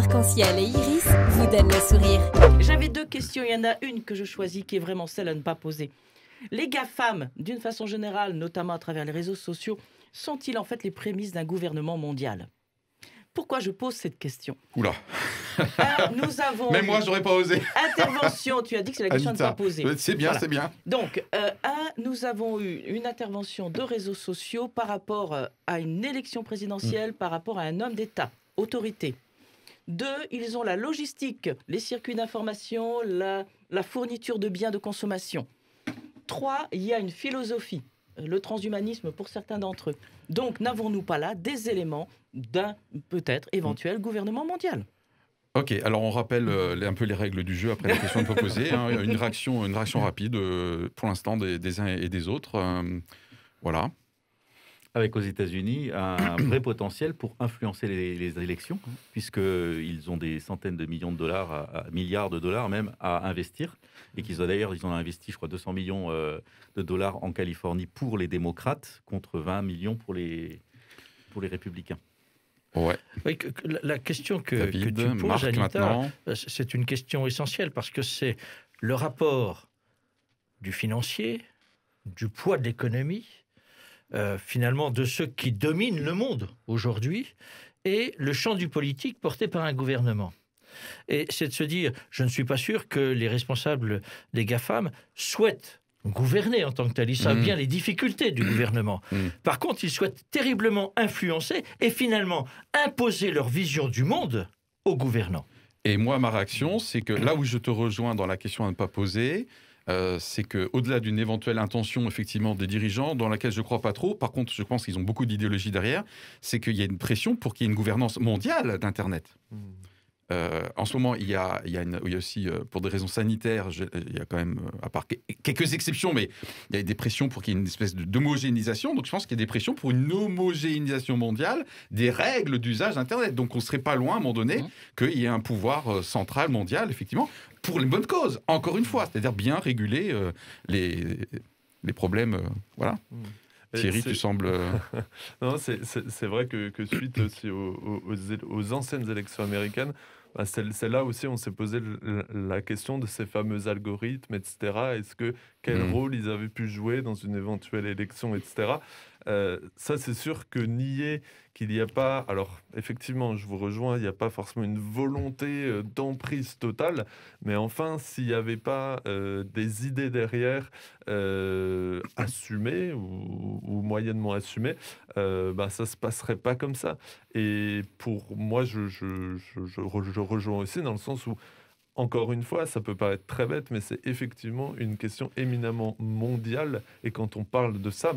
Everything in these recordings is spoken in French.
Arc-en-ciel et Iris vous donnent le sourire. J'avais 2 questions, il y en a une que je choisis qui est vraiment celle à ne pas poser. Les GAFAM, d'une façon générale, notamment à travers les réseaux sociaux, sont-ils en fait les prémices d'un gouvernement mondial ? Pourquoi je pose cette question ? Oula. Nous avons Même moi, j'aurais pas osé. intervention, tu as dit que c'est la question à ne pas poser. C'est bien, Voilà. c'est bien. Donc, nous avons eu une intervention de réseaux sociaux par rapport à une élection présidentielle, par rapport à un homme d'État, autorité. 2, ils ont la logistique, les circuits d'information, la fourniture de biens de consommation. 3, il y a une philosophie, le transhumanisme pour certains d'entre eux. Donc, n'avons-nous pas là des éléments d'un peut-être éventuel gouvernement mondial ? Ok, alors on rappelle un peu les règles du jeu après la question de poser. Une réaction rapide pour l'instant des uns et des autres. Voilà. Avec aux États-Unis un vrai potentiel pour influencer les élections, puisqu'ils ont des centaines de millions de dollars, milliards de dollars même, à investir. Et qu'ils ont d'ailleurs investi, je crois, 200 millions de dollars en Californie pour les démocrates, contre 20 millions pour les républicains. Ouais. Oui, la question que David, tu poses, Marc, Anita, maintenant. c'est une question essentielle parce que c'est le rapport du financier, du poids de l'économie, finalement de ceux qui dominent le monde aujourd'hui, et le champ du politique porté par un gouvernement. Et c'est de se dire, je ne suis pas sûr que les responsables des GAFAM souhaitent gouverner en tant que tel. Ils savent bien les difficultés du gouvernement. Par contre, ils souhaitent terriblement influencer et finalement imposer leur vision du monde aux gouvernants. Et moi, ma réaction, c'est que là où je te rejoins dans la question à ne pas poser, c'est qu'au-delà d'une éventuelle intention, effectivement, des dirigeants, dans laquelle je ne crois pas trop, par contre, je pense qu'ils ont beaucoup d'idéologie derrière, c'est qu'il y a une pression pour qu'il y ait une gouvernance mondiale d'Internet. En ce moment, il y a aussi, pour des raisons sanitaires, il y a quand même, à part quelques exceptions, mais il y a des pressions pour qu'il y ait une espèce d'homogénéisation. Donc je pense qu'il y a des pressions pour une homogénéisation mondiale des règles d'usage d'Internet. Donc on ne serait pas loin, à un moment donné, qu'il y ait un pouvoir central mondial, effectivement, pour les bonnes causes, encore une fois, c'est-à-dire bien réguler les problèmes. Voilà. Thierry, tu sembles... Non, c'est vrai que suite aussi aux anciennes élections américaines, c'est là aussi on s'est posé la question de ces fameux algorithmes, etc. Quel rôle ils avaient pu jouer dans une éventuelle élection, etc. Ça, c'est sûr que nier qu'il n'y a pas... Alors, effectivement, je vous rejoins, il n'y a pas forcément une volonté d'emprise totale, mais enfin, s'il n'y avait pas des idées derrière assumées ou moyennement assumées, ça ne se passerait pas comme ça. Et pour moi, je rejoins aussi dans le sens où, encore une fois, ça peut paraître très bête, mais c'est effectivement une question éminemment mondiale. Et quand on parle de ça,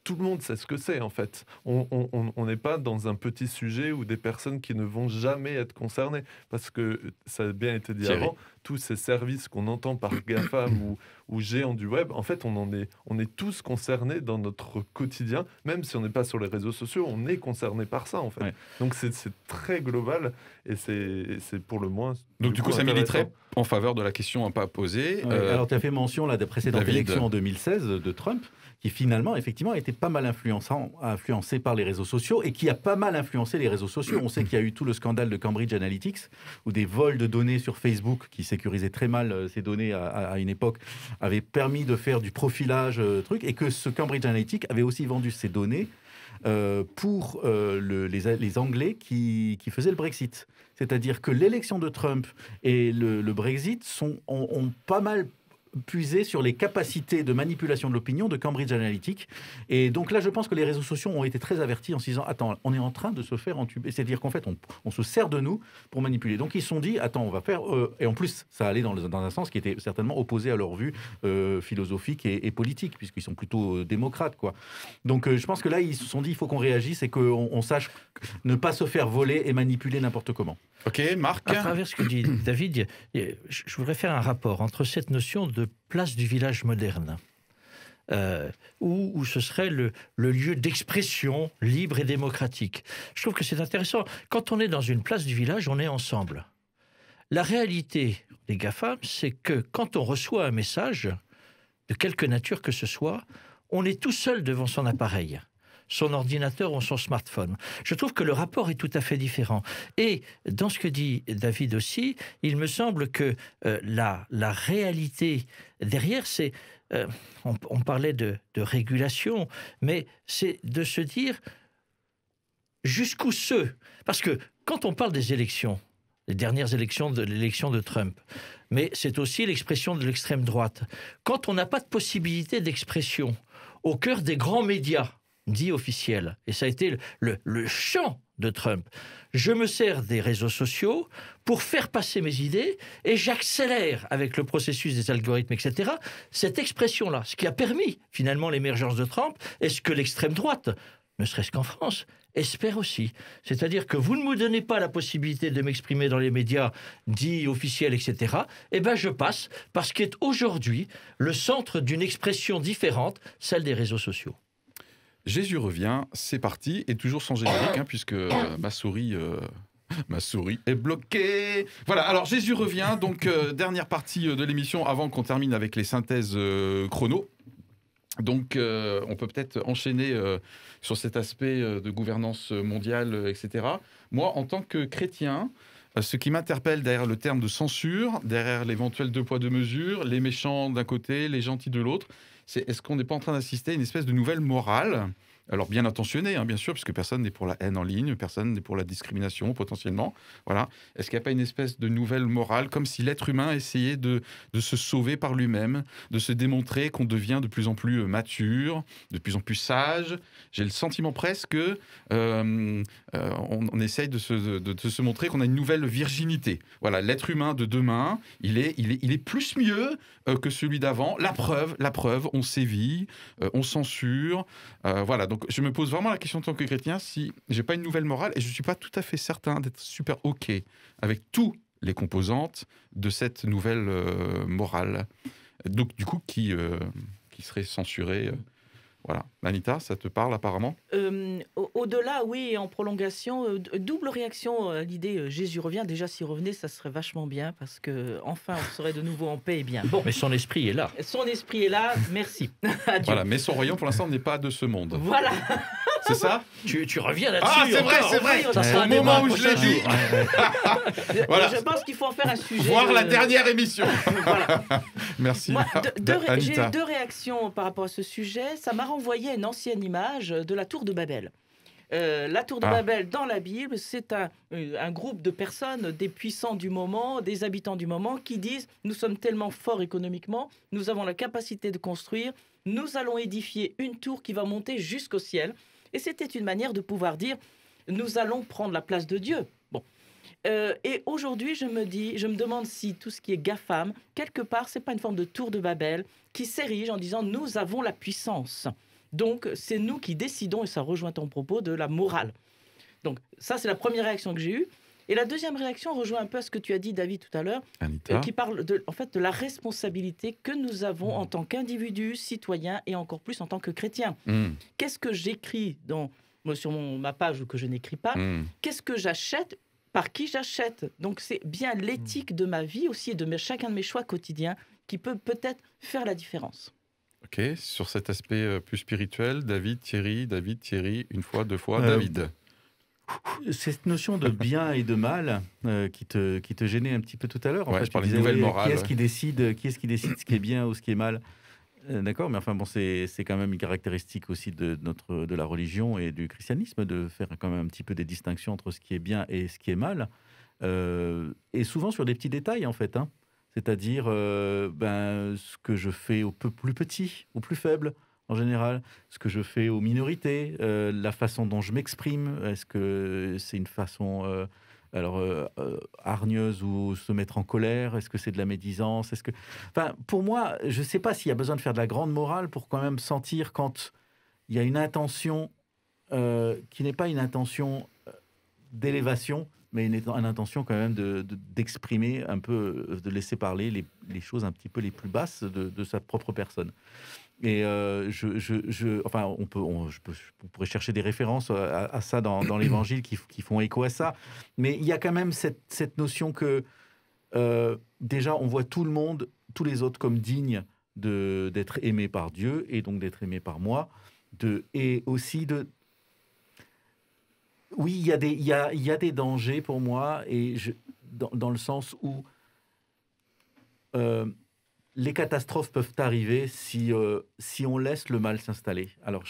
tout le monde sait ce que c'est, en fait. On n'est pas dans un petit sujet où des personnes qui ne vont jamais être concernées. Parce que, ça a bien été dit avant, tous ces services qu'on entend par GAFAM ou géants du web, en fait, on est tous concernés dans notre quotidien. Même si on n'est pas sur les réseaux sociaux, on est concerné par ça, en fait. Ouais. Donc, c'est très global et c'est pour le moins... Donc, du coup, ça militerait en faveur de la question à ne pas poser. Alors, tu as fait mention là, des précédentes élections en 2016 de Trump, qui finalement, effectivement, a été pas mal influencé par les réseaux sociaux et qui a pas mal influencé les réseaux sociaux. On sait qu'il y a eu tout le scandale de Cambridge Analytics, où des vols de données sur Facebook, qui sécurisaient très mal ces données à une époque, avaient permis de faire du profilage, et que ce Cambridge Analytics avait aussi vendu ces données pour les Anglais qui faisaient le Brexit. C'est-à-dire que l'élection de Trump et le Brexit ont pas mal puiser sur les capacités de manipulation de l'opinion de Cambridge Analytica. Et donc là, je pense que les réseaux sociaux ont été très avertis en se disant « Attends, on est en train de se faire entuber ». C'est-à-dire qu'en fait, on se sert de nous pour manipuler. Donc ils se sont dit « Attends, on va faire… » Et en plus, ça allait dans un sens qui était certainement opposé à leur vue philosophique et politique, puisqu'ils sont plutôt démocrates, quoi. Donc je pense que là, ils se sont dit « Il faut qu'on réagisse et qu'on sache ne pas se faire voler et manipuler n'importe comment ». Ok, Marc. À travers ce que dit David, je voudrais faire un rapport entre cette notion de place du village moderne, où ce serait le lieu d'expression libre et démocratique. Je trouve que c'est intéressant. Quand on est dans une place du village, on est ensemble. La réalité des GAFAM, c'est que quand on reçoit un message, de quelque nature que ce soit, on est tout seul devant son appareil. son ordinateur ou son smartphone. Je trouve que le rapport est tout à fait différent. Et dans ce que dit David aussi, il me semble que la réalité derrière, c'est... on parlait de régulation, mais c'est de se dire jusqu'où parce que quand on parle des élections, les dernières élections de l'élection de Trump, mais c'est aussi l'expression de l'extrême droite. Quand on n'a pas de possibilité d'expression au cœur des grands médias dits officiels, et ça a été le champ de Trump, je me sers des réseaux sociaux pour faire passer mes idées et j'accélère avec le processus des algorithmes, etc., cette expression-là, ce qui a permis finalement l'émergence de Trump et ce que l'extrême droite, ne serait-ce qu'en France, espère aussi. C'est-à-dire que vous ne me donnez pas la possibilité de m'exprimer dans les médias dits officiels, etc., eh bien je passe parce qu'est aujourd'hui le centre d'une expression différente, celle des réseaux sociaux. Jésus revient, c'est parti, et toujours sans générique, puisque ma souris est bloquée. Voilà, alors Jésus revient, donc dernière partie de l'émission avant qu'on termine avec les synthèses chrono. Donc on peut peut-être enchaîner sur cet aspect de gouvernance mondiale, etc. Moi, en tant que chrétien, ce qui m'interpelle derrière le terme de censure, derrière l'éventuel deux poids deux mesures, les méchants d'un côté, les gentils de l'autre, c'est est-ce qu'on n'est pas en train d'assister à une espèce de nouvelle morale ? Alors bien intentionnée, bien sûr, puisque personne n'est pour la haine en ligne, personne n'est pour la discrimination potentiellement. Voilà. Est-ce qu'il n'y a pas une espèce de nouvelle morale, comme si l'être humain essayait de se sauver par lui-même, de se démontrer qu'on devient de plus en plus mature, de plus en plus sage ? J'ai le sentiment presque qu'on essaye de se montrer qu'on a une nouvelle virginité. Voilà, l'être humain de demain, il est plus mieux que celui d'avant. La preuve, on sévit, on censure. Voilà, donc je me pose vraiment la question en tant que chrétien si j'ai pas une nouvelle morale, et je suis pas tout à fait certain d'être super OK avec tous les composantes de cette nouvelle morale. Donc du coup, qui serait censurée voilà. Anita, ça te parle apparemment ? Au-delà, oui, en prolongation, double réaction à l'idée Jésus revient. Déjà, s'il revenait, ça serait vachement bien parce que enfin, on serait de nouveau en paix et bien. Bon, mais son esprit est là. Son esprit est là, merci. Adieu. Voilà, mais son royaume, pour l'instant, n'est pas de ce monde. Voilà. C'est ça ? Tu reviens là-dessus. Ah, c'est vrai. Ça sera Au un moment débat où je l'ai dit. Voilà. Je pense qu'il faut en faire un sujet. Voir la dernière émission. Voilà. Merci. Moi, j'ai Anita. eu deux réactions par rapport à ce sujet. Ça m'a renvoyé à une ancienne image de la tour de Babel. La tour de Babel, dans la Bible, c'est un groupe de personnes, des puissants du moment, des habitants du moment, qui disent « Nous sommes tellement forts économiquement, nous avons la capacité de construire, nous allons édifier une tour qui va monter jusqu'au ciel. » Et c'était une manière de pouvoir dire « Nous allons prendre la place de Dieu. » Bon. Et aujourd'hui, je me demande si tout ce qui est GAFAM, quelque part, c'est pas une forme de tour de Babel qui s'érige en disant « Nous avons la puissance. » Donc, c'est nous qui décidons, et ça rejoint ton propos, de la morale. Donc, ça, c'est la première réaction que j'ai eue. Et la deuxième réaction rejoint un peu à ce que tu as dit, David, tout à l'heure, qui parle de la responsabilité que nous avons en tant qu'individus, citoyens, et encore plus en tant que chrétiens. Qu'est-ce que j'écris sur ma page ou que je n'écris pas ? Qu'est-ce que j'achète ? Par qui j'achète ? Donc, c'est bien l'éthique de ma vie aussi, et de chacun de mes choix quotidiens, qui peut peut-être faire la différence. Ok, sur cet aspect plus spirituel, David, Thierry, une fois, deux fois, David. Cette notion de bien et de mal qui te gênait un petit peu tout à l'heure. En fait, je parlais de nouvelle morale. Qui est-ce qui décide ce qui est bien ou ce qui est mal ? D'accord, mais enfin bon, c'est quand même une caractéristique aussi de la religion et du christianisme de faire quand même un petit peu des distinctions entre ce qui est bien et ce qui est mal, et souvent sur des petits détails en fait. C'est-à-dire ce que je fais aux plus petits, aux plus faibles en général, ce que je fais aux minorités, la façon dont je m'exprime, est-ce que c'est une façon hargneuse ou se mettre en colère, est-ce que c'est de la médisance, pour moi, je ne sais pas s'il y a besoin de faire de la grande morale pour quand même sentir quand il y a une intention qui n'est pas une intention d'élévation, mais une intention quand même d'exprimer un peu, de laisser parler les choses un petit peu les plus basses de sa propre personne. Et on pourrait chercher des références à ça dans l'Évangile qui font écho à ça, mais il y a quand même cette notion que déjà on voit tout le monde, tous les autres comme dignes d'être aimés par Dieu et donc d'être aimés par moi, et aussi Oui, il y a des dangers pour moi, et dans le sens où les catastrophes peuvent arriver si on laisse le mal s'installer. Alors,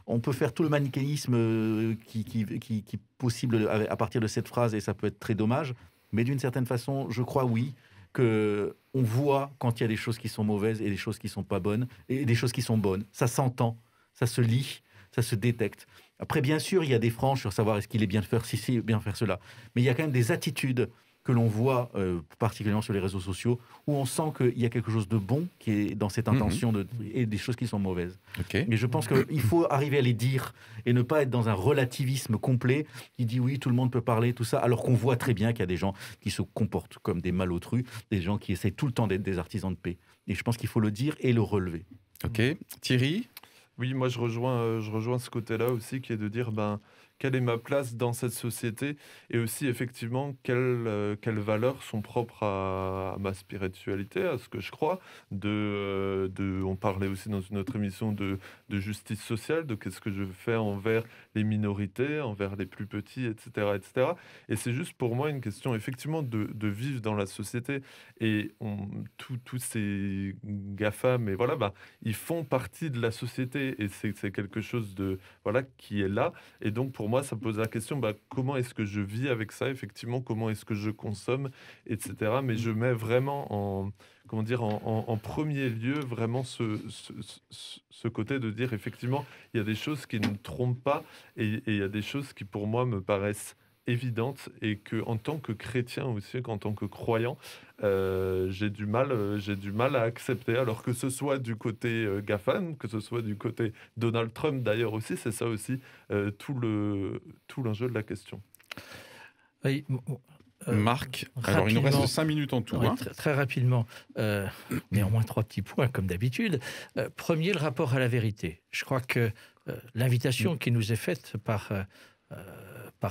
on peut faire tout le manichéisme qui est possible à partir de cette phrase, et ça peut être très dommage, mais d'une certaine façon, je crois, oui, qu'on voit quand il y a des choses qui sont mauvaises et des choses qui ne sont pas bonnes, et des choses qui sont bonnes. Ça s'entend, ça se lit, ça se détecte. Après, bien sûr, il y a des franges sur savoir est-ce qu'il est bien de faire ceci, bien de faire cela. Mais il y a quand même des attitudes que l'on voit, particulièrement sur les réseaux sociaux, où on sent qu'il y a quelque chose de bon qui est dans cette intention et des choses qui sont mauvaises. Okay. Mais je pense qu'il faut arriver à les dire et ne pas être dans un relativisme complet qui dit oui, tout le monde peut parler, tout ça, alors qu'on voit très bien qu'il y a des gens qui se comportent comme des malotrus, des gens qui essaient tout le temps d'être des artisans de paix. Et je pense qu'il faut le dire et le relever. Ok. Thierry ? Oui, moi je rejoins ce côté-là aussi, qui est de dire quelle est ma place dans cette société, et aussi effectivement quelles valeurs sont propres à ma spiritualité, à ce que je crois. On parlait aussi dans une autre émission de justice sociale, de qu'est-ce que je fais envers les minorités, envers les plus petits, etc. etc. Et c'est juste pour moi une question effectivement de vivre dans la société. Et tous ces GAFAM, et voilà, ils font partie de la société, et c'est quelque chose qui est là. Et donc pour moi, ça pose la question, comment est-ce que je vis avec ça, effectivement, comment est-ce que je consomme, etc. Mais je mets vraiment en premier lieu vraiment ce côté de dire, effectivement, il y a des choses qui ne trompent pas, et il y a des choses qui, pour moi, me paraissent évidentes, et que en tant que chrétien aussi, qu'en tant que croyant, j'ai du mal à accepter, alors que ce soit du côté GAFAM, que ce soit du côté Donald Trump d'ailleurs aussi, c'est ça aussi tout l'enjeu de la question. Oui, Marc, alors il nous reste 5 minutes en tout. Oui, très rapidement, néanmoins 3 petits points comme d'habitude. Premier, le rapport à la vérité. Je crois que l'invitation qui nous est faite par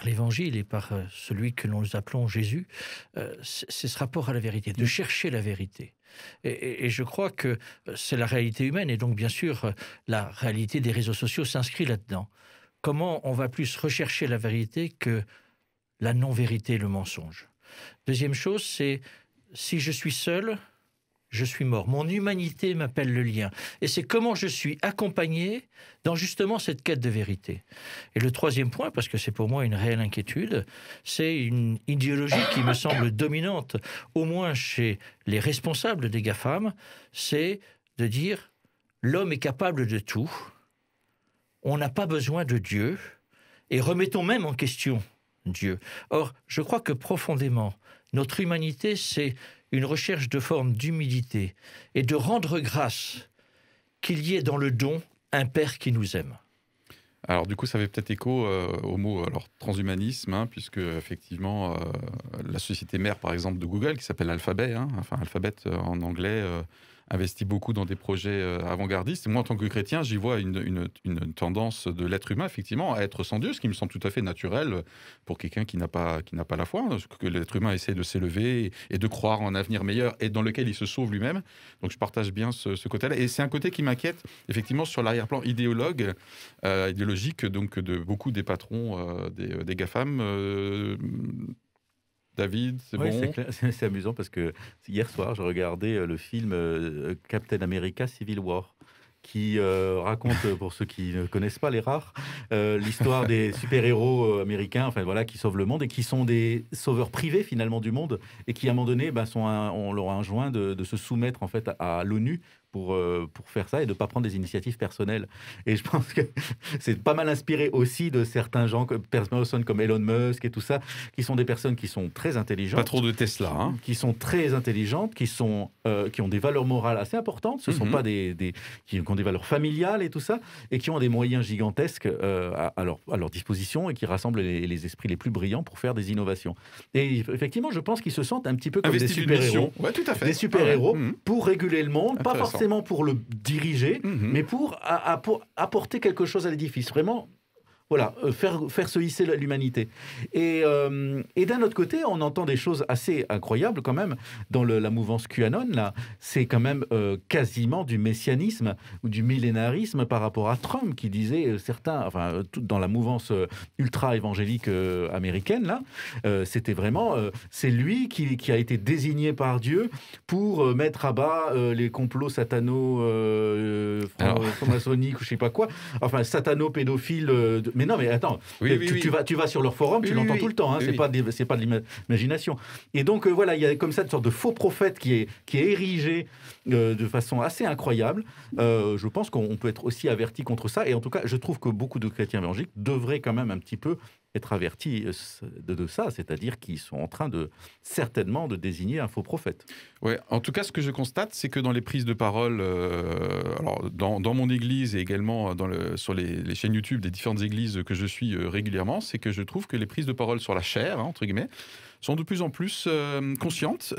l'Évangile et par celui que nous appelons Jésus, c'est ce rapport à la vérité, de chercher la vérité. Et je crois que c'est la réalité humaine, et donc bien sûr la réalité des réseaux sociaux s'inscrit là-dedans. Comment on va plus rechercher la vérité que la non-vérité, le mensonge. Deuxième chose, c'est si je suis seul, je suis mort. Mon humanité m'appelle le lien. Et c'est comment je suis accompagné dans justement cette quête de vérité. Et le troisième point, parce que c'est pour moi une réelle inquiétude, c'est une idéologie qui me semble dominante, au moins chez les responsables des GAFAM, c'est de dire l'homme est capable de tout, on n'a pas besoin de Dieu, et remettons même en question Dieu. Or, je crois que profondément, notre humanité, c'est une recherche de forme d'humilité et de rendre grâce qu'il y ait dans le don un Père qui nous aime. Alors du coup, ça fait peut-être écho au mot transhumanisme, puisque effectivement, la société mère, par exemple, de Google, qui s'appelle Alphabet, Alphabet en anglais, investit beaucoup dans des projets avant-gardistes. Et moi, en tant que chrétien, j'y vois une tendance de l'être humain, effectivement, à être sans Dieu, ce qui me semble tout à fait naturel pour quelqu'un qui n'a pas la foi, que l'être humain essaie de s'élever et de croire en un avenir meilleur et dans lequel il se sauve lui-même. Donc je partage bien ce côté-là. Et c'est un côté qui m'inquiète, effectivement, sur l'arrière-plan idéologique donc, de beaucoup des patrons des GAFAM. David, c'est bon. C'est amusant parce que hier soir, je regardais le film Captain America Civil War, qui raconte, pour ceux qui ne connaissent pas les rares, l'histoire des super-héros américains, qui sauvent le monde et qui sont des sauveurs privés finalement du monde, et qui à un moment donné, on leur a enjoint de se soumettre en fait à l'ONU pour faire ça et de ne pas prendre des initiatives personnelles. Et je pense que c'est pas mal inspiré aussi de certains gens, personnes comme Elon Musk et tout ça, qui sont des personnes qui sont très intelligentes. Pas trop de Tesla. Qui sont très intelligentes, qui ont des valeurs morales assez importantes. Ce ne sont pas qui ont des valeurs familiales et tout ça, et qui ont des moyens gigantesques à leur disposition, et qui rassemblent les esprits les plus brillants pour faire des innovations. Et effectivement, je pense qu'ils se sentent un petit peu comme des super-héros. Ouais, tout à fait. Des super-héros pour réguler le monde, pas forcément pour le diriger, mais pour apporter quelque chose à l'édifice. Vraiment, Voilà, faire se hisser l'humanité. Et d'un autre côté, on entend des choses assez incroyables quand même dans la mouvance QAnon. Là, c'est quand même quasiment du messianisme ou du millénarisme par rapport à Trump, qui disait certains, enfin, dans la mouvance ultra-évangélique américaine, là, c'était vraiment, c'est lui qui a été désigné par Dieu pour mettre à bas les complots franco-maçonniques ou je sais pas quoi, enfin, satano-pédophiles. Mais non, mais attends, tu vas sur leur forum, tu l'entends tout le temps, hein, c'est pas de l'imagination. Et donc, voilà, il y a comme ça une sorte de faux prophète qui est érigé de façon assez incroyable. Je pense qu'on peut être aussi averti contre ça. Et en tout cas, je trouve que beaucoup de chrétiens évangéliques devraient quand même un petit peu être avertis de ça, c'est-à-dire qu'ils sont en train certainement de désigner un faux prophète. Ouais, en tout cas, ce que je constate, c'est que dans les prises de parole, alors dans mon église et également sur les chaînes YouTube des différentes églises que je suis régulièrement, c'est que je trouve que les prises de parole sur la chair, hein, entre guillemets, sont de plus en plus conscientes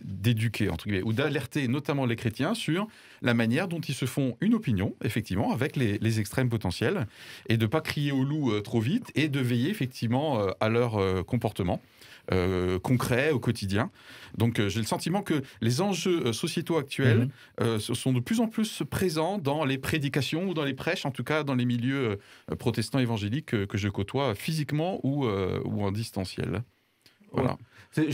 d'éduquer, entre guillemets, ou d'alerter notamment les chrétiens sur la manière dont ils se font une opinion, effectivement, avec les extrêmes potentiels, et de ne pas crier au loup trop vite, et de veiller effectivement à leur comportement concret au quotidien. Donc j'ai le sentiment que les enjeux sociétaux actuels sont de plus en plus présents dans les prédications ou dans les prêches, en tout cas dans les milieux protestants évangéliques que je côtoie physiquement ou en distanciel. Voilà. J'ai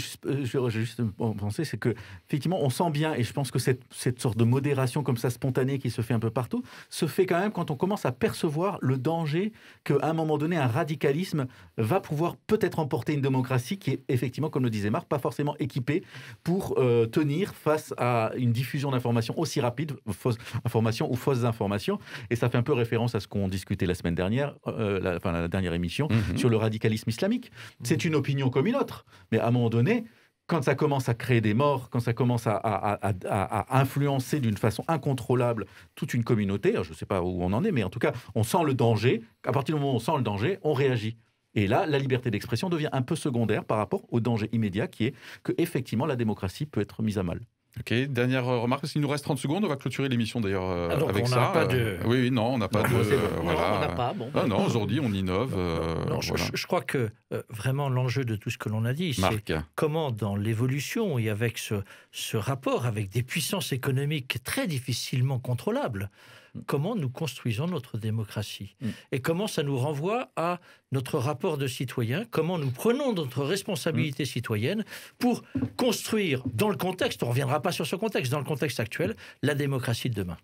juste pensé, c'est que effectivement, on sent bien, et je pense que cette sorte de modération comme ça spontanée qui se fait un peu partout, se fait quand même quand on commence à percevoir le danger qu'à un moment donné, un radicalisme va pouvoir peut-être emporter une démocratie qui est effectivement, comme le disait Marc, pas forcément équipée pour tenir face à une diffusion d'informations aussi rapide, fausses informations ou fausses informations. Et ça fait un peu référence à ce qu'on discutait la semaine dernière, la dernière émission, sur le radicalisme islamique. C'est une opinion comme une autre, mais à un moment donné, quand ça commence à créer des morts, quand ça commence à influencer d'une façon incontrôlable toute une communauté, je ne sais pas où on en est, mais en tout cas, on sent le danger. À partir du moment où on sent le danger, on réagit. Et là, la liberté d'expression devient un peu secondaire par rapport au danger immédiat qui est que, effectivement, la démocratie peut être mise à mal. Ok, dernière remarque, parce qu'il nous reste 30 secondes, on va clôturer l'émission d'ailleurs avec ça. On n'a pas de... Oui, non, on n'a pas de... voilà. Non, on n'a pas, bon. Non, aujourd'hui, on innove. Non, voilà. je crois que vraiment l'enjeu de tout ce que l'on a dit, c'est comment dans l'évolution et avec ce rapport avec des puissances économiques très difficilement contrôlables, comment nous construisons notre démocratie et comment ça nous renvoie à notre rapport de citoyen, comment nous prenons notre responsabilité citoyenne pour construire dans le contexte, on ne reviendra pas sur ce contexte, dans le contexte actuel, la démocratie de demain.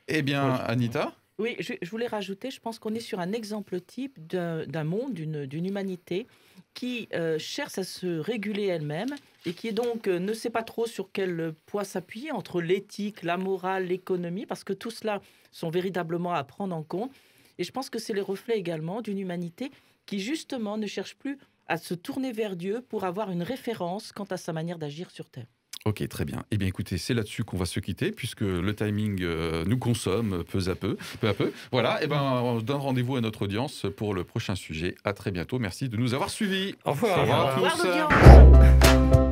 Eh bien, Anita ? Oui, je voulais rajouter, je pense qu'on est sur un exemple type d'un monde, d'une humanité qui cherche à se réguler elle-même et qui donc ne sait pas trop sur quel poids s'appuyer entre l'éthique, la morale, l'économie, parce que tout cela sont véritablement à prendre en compte. Et je pense que c'est les reflets également d'une humanité qui justement ne cherche plus à se tourner vers Dieu pour avoir une référence quant à sa manière d'agir sur Terre. Ok, très bien. Eh bien, écoutez, c'est là-dessus qu'on va se quitter, puisque le timing nous consomme peu à peu. Voilà, et ben, on donne rendez-vous à notre audience pour le prochain sujet. À très bientôt. Merci de nous avoir suivis. Au revoir. Au revoir à tous. Au revoir, l'audience.